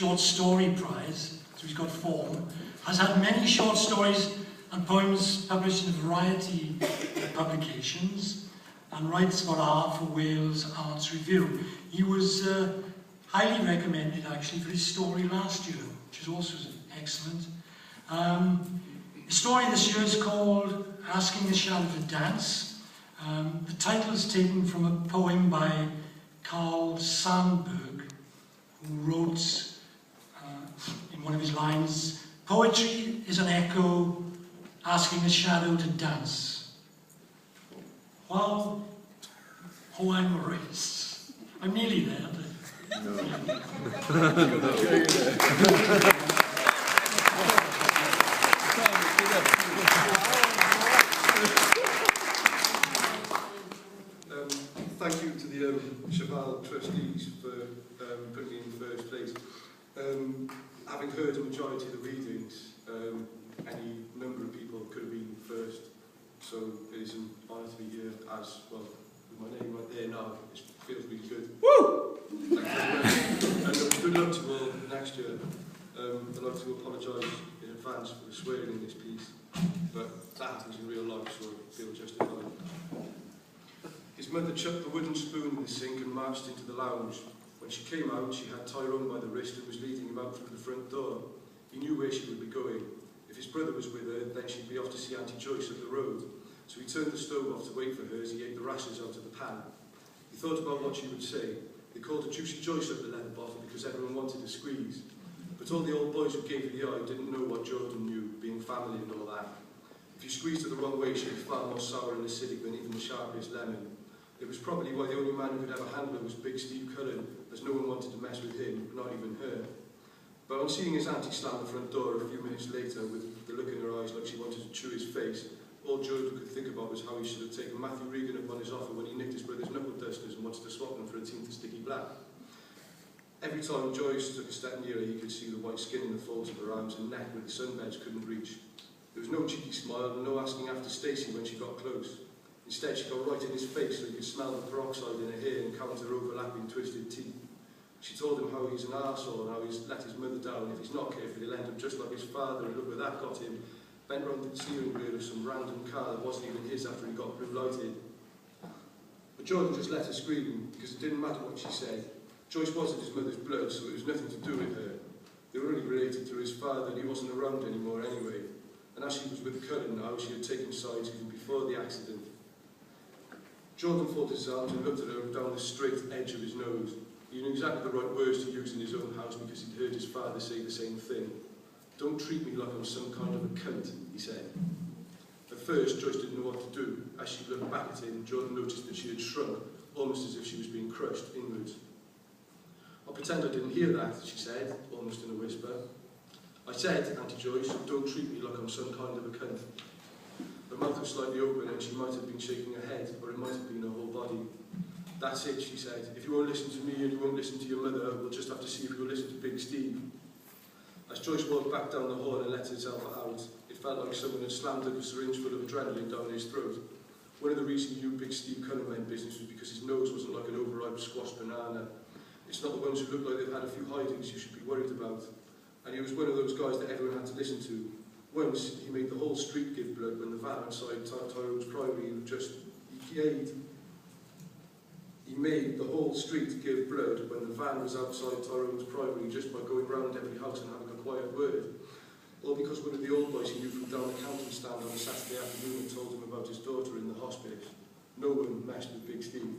Short Story Prize, so he's got 4, has had many short stories and poems published in a variety of publications, and writes for Art for Wales Arts Review. He was highly recommended actually for his story last year, which is also excellent. The story this year is called Asking the Shadow to Dance. The title is taken from a poem by Carl Sandburg, who wrote in one of his lines, "Poetry is an echo asking the shadow to dance." Well, Joao Morais. I'm nearly there. Thank you to the Cheval trustees for putting me in first place. Having heard a majority of the readings, any number of people could have been first, so it is an honour to be here as well. With my name right there now, it feels really good. Woo! Thank you very much. And good luck to you all next year. I'd like to apologise in advance for the swearing in this piece, but that happens in real life, so I feel justified. His mother chucked the wooden spoon in the sink and marched into the lounge. When she came out, she had Tyrone by the wrist and was leading him out through the front door. He knew where she would be going. If his brother was with her, then she'd be off to see Auntie Joyce up the road. So he turned the stove off to wait for her as he ate the rashers out of the pan. He thought about what she would say. They called her Juicy Joyce up the leather bottle because everyone wanted to squeeze. But all the old boys who gave her the eye didn't know what Jordan knew, being family and all that. If you squeezed her the wrong way, she'd be far more sour and acidic than even the sharpest lemon. It was probably why the only man who could ever handle her was Big Steve Cullen, as no one wanted to mess with him, not even her. But on seeing his auntie slam the front door a few minutes later, with the look in her eyes like she wanted to chew his face, all Jordan could think about was how he should have taken Matthew Regan up on his offer when he nicked his brother's knuckle dusters and wanted to swap them for a tint of sticky black. Every time Joyce took a step nearer, he could see the white skin in the folds of her arms and neck where the sunbeds couldn't reach. There was no cheeky smile and no asking after Stacey when she got close. Instead, she got right in his face so he could smell the peroxide in her hair and count her overlapping twisted teeth. She told him how he's an arsehole and how he's let his mother down, and if he's not careful he'll end up just like his father, and look where that got him, bent round the steering wheel of some random car that wasn't even his after he got blue lighted. But Jordan just let her scream, because it didn't matter what she said. Joyce wasn't his mother's blood, so it was nothing to do with her. They were only related through his father, and he wasn't around anymore anyway. And as she was with Cullen now, she had taken sides even before the accident. Jordan folded his arms and looked at her down the straight edge of his nose. He knew exactly the right words to use in his own house because he'd heard his father say the same thing. "Don't treat me like I'm some kind of a cunt," he said. At first, Joyce didn't know what to do. As she looked back at him, Jordan noticed that she had shrunk, almost as if she was being crushed inwards. "I'll pretend I didn't hear that," she said, almost in a whisper. "I said, Auntie Joyce, don't treat me like I'm some kind of a cunt." Her mouth was slightly open and she might have been shaking her head, or it might have been her whole body. "That's it," she said. "If you won't listen to me and you won't listen to your mother, we'll just have to see if you'll listen to Big Steve." As Joyce walked back down the hall and let herself out, it felt like someone had slammed a syringe full of adrenaline down his throat. One of the reasons he knew Big Steve Cullen meant business was because his nose wasn't like an overripe squash banana. It's not the ones who look like they've had a few hidings you should be worried about. And he was one of those guys that everyone had to listen to. Once, he made the whole street give blood when the van outside Tyrone's Priory He made the whole street give blood when the van was outside Tyrone's Priory just by going round every house and having a quiet word. All because one of the old boys he knew from down the counting stand on a Saturday afternoon had told him about his daughter in the hospice. No one messed with Big Steve.